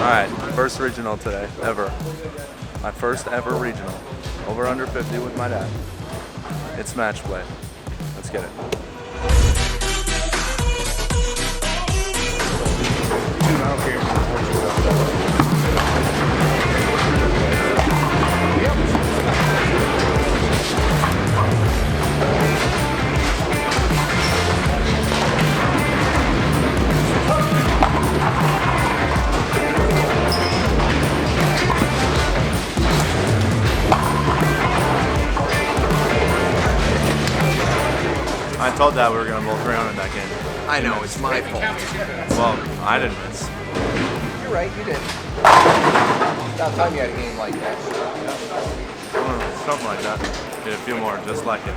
Alright, first regional today, ever. My first ever regional. Over under 50 with my dad. It's match play. Let's get it. I told Dad we were going to bowl 300 that game. I know, it's my fault. Well, I didn't miss. You're right, you did. About time you had a game like that. Something like that. Get a few more just like it.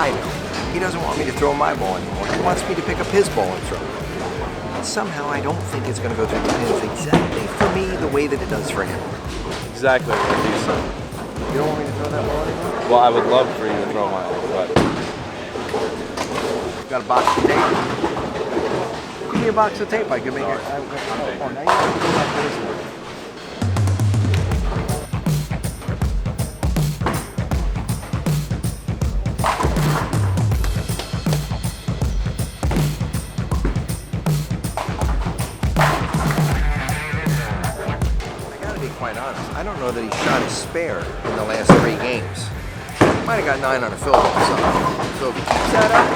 I know. He doesn't want me to throw my ball anymore. He wants me to pick up his ball and throw it. And somehow I don't think it's going to go through the pins exactly for me the way that it does for him. Exactly what he said. You don't want me to throw that ball anymore? Well, I would love for you to throw mine, but... Got a box of tape? Give me a box of tape. I can make it. I'm now you taking have to do that business. Quite honest, I don't know that he shot a spare in the last 3 games. Might have got 9 on a field goal. So if he keeps that up,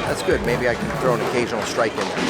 that's good. Maybe I can throw an occasional strike in there.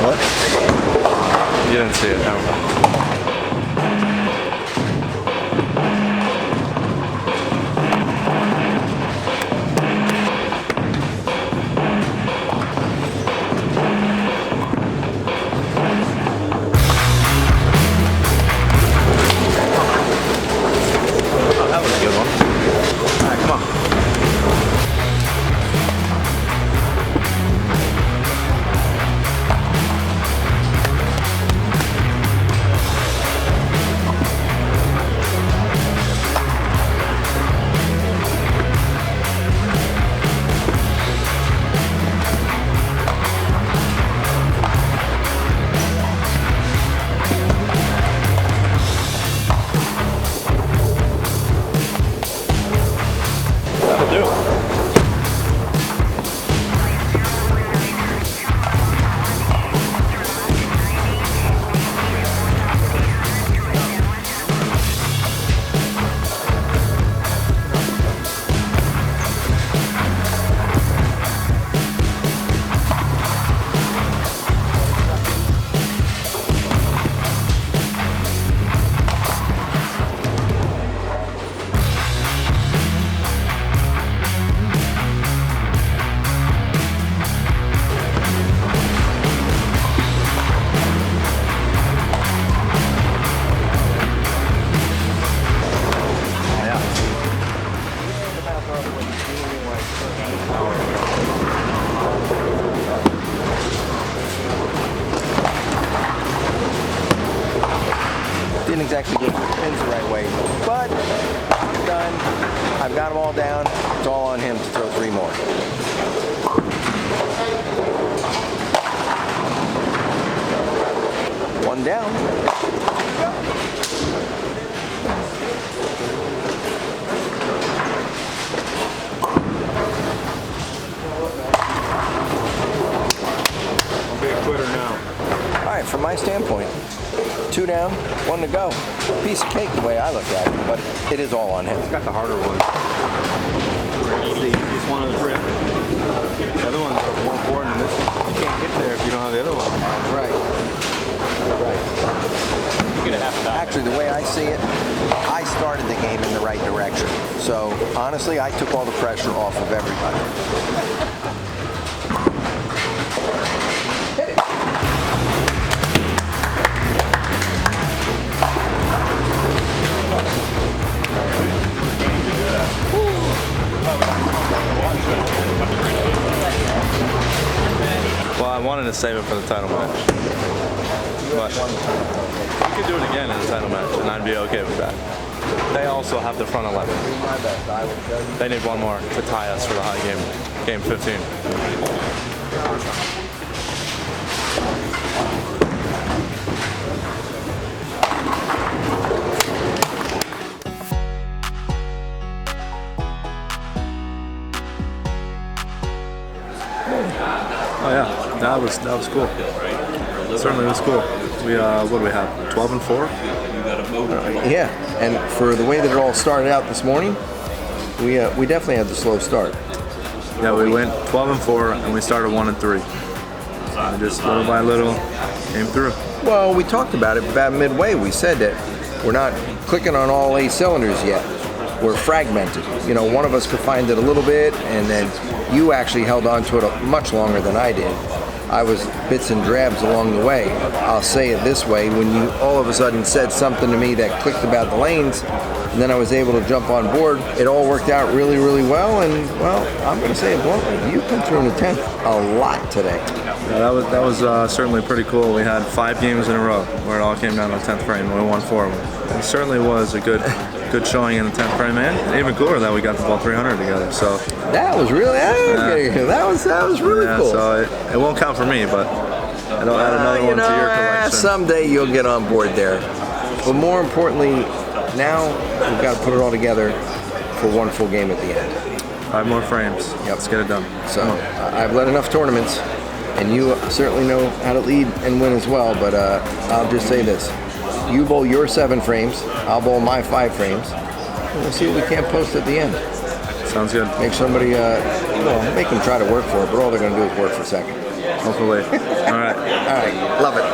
What? You didn't see it, never mind. That was a good one. All right, come on. Didn't exactly get the pins the right way, but I'm done. I've got them all down. It's all on him to throw 3 more. One down. I'll be a quitter now. All right, from my standpoint, 2 down, 1 to go. Piece of cake the way I look at it, but it is all on him. He's got the harder one. The easiest one on the trip. The other one's more important than this one. You can't get there if you don't have the other one. Right. You're gonna have to. Actually, the way I see it, I started the game in the right direction. So honestly, I took all the pressure off of everybody. Hit it. Well, I wanted to save it for the title match, but we could do it again in the title match, and I'd be okay with that. They also have the front 11. They need 1 more to tie us for the high game, game 15. Oh yeah, that was cool. Certainly was cool. We what do we have? 12 and 4. Yeah, and for the way that it all started out this morning, we definitely had the slow start. Yeah, we went 12 and 4, and we started 1 and 3. And just little by little came through. Well, we talked about it about midway. We said that we're not clicking on all 8 cylinders yet. We're fragmented. You know, one of us could find it a little bit, and then you actually held on to it much longer than I did. I was bits and drabs along the way. I'll say it this way, when you all of a sudden said something to me that clicked about the lanes, and then I was able to jump on board, it all worked out really, really well, and, well, I'm going to say it bluntly, you come through in the 10th a lot today. Yeah, that was certainly pretty cool. We had 5 games in a row where it all came down to the 10th frame, and we won 4 of them. It certainly was a good showing in the 10th frame, and even cooler that we got the ball 300 together. So that was really that was really cool. So it won't count for me, but it'll add another one to your collection. Someday you'll get on board there. But more importantly, now we've got to put it all together for 1 full game at the end. 5 more frames. Yep. Let's get it done. So I've led enough tournaments, and you certainly know how to lead and win as well. But I'll just say this. You bowl your 7 frames, I'll bowl my 5 frames, and we'll see what we can't post at the end. Sounds good. Make somebody, make them try to work for it, but all they're going to do is work for second. Hopefully. All right. All right, love it.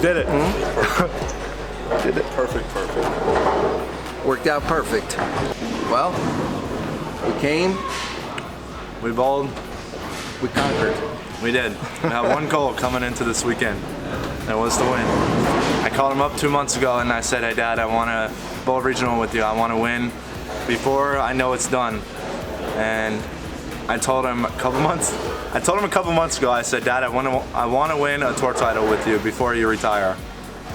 did it. Did it. Perfect. Worked out perfect. Well, we came, We bowled. we conquered. We did. We had one goal coming into this weekend. And it was to win. I called him up 2 months ago and I said, hey Dad, I want to bowl regional with you. I want to win before I know it's done. And I told him a couple months ago, I said, Dad, I want to win a tour title with you before you retire.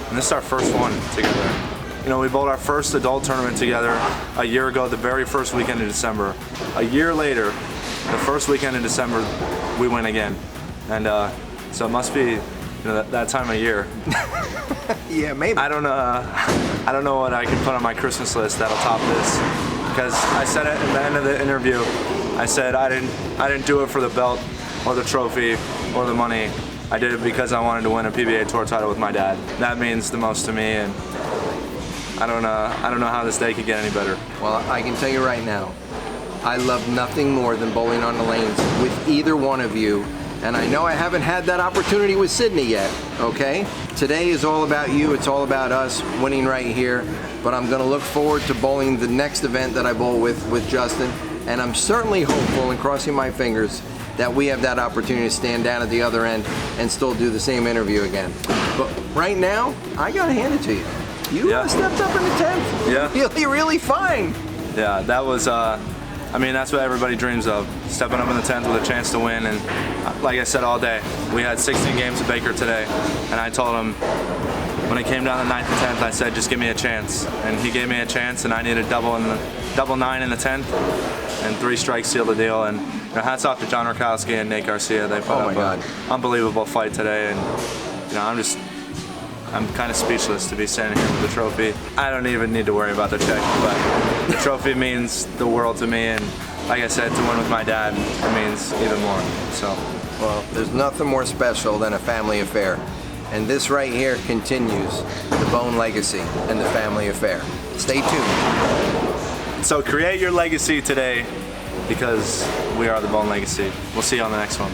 And this is our first one together. You know, we bowled our first adult tournament together a year ago, the very first weekend in December. A year later, the first weekend in December, we win again. And so it must be, you know, that time of year. Yeah, maybe. I don't know what I can put on my Christmas list that'll top this. Because I said it at the end of the interview, I said I didn't do it for the belt or the trophy or the money. I did it because I wanted to win a PBA tour title with my dad. That means the most to me, and I don't know how this day could get any better. Well, I can tell you right now, I love nothing more than bowling on the lanes with either one of you. And I know I haven't had that opportunity with Sydney yet, okay? Today is all about you, it's all about us winning right here. But I'm gonna look forward to bowling the next event that I bowl with Justin. And I'm certainly hopeful and crossing my fingers that we have that opportunity to stand down at the other end and still do the same interview again. But right now, I gotta hand it to you. You stepped up in the 10th. Yeah. You're really fine. Yeah, that was, I mean, that's what everybody dreams of. Stepping up in the 10th with a chance to win. And like I said all day, we had 16 games at Baker today. And I told him, when it came down to 9th and 10th, I said, just give me a chance. And he gave me a chance, and I needed double 9 in the 10th. And 3 strikes sealed the deal. And you know, hats off to John Rakowski and Nate Garcia. They put up an unbelievable fight today. And you know, I'm kind of speechless to be standing here with the trophy. I don't even need to worry about the check, but the trophy means the world to me, and like I said, to win with my dad, it means even more. So, well, there's nothing more special than a family affair. And this right here continues the Bohn legacy and the family affair. Stay tuned. So create your legacy today, because we are the Bohn legacy. We'll see you on the next one.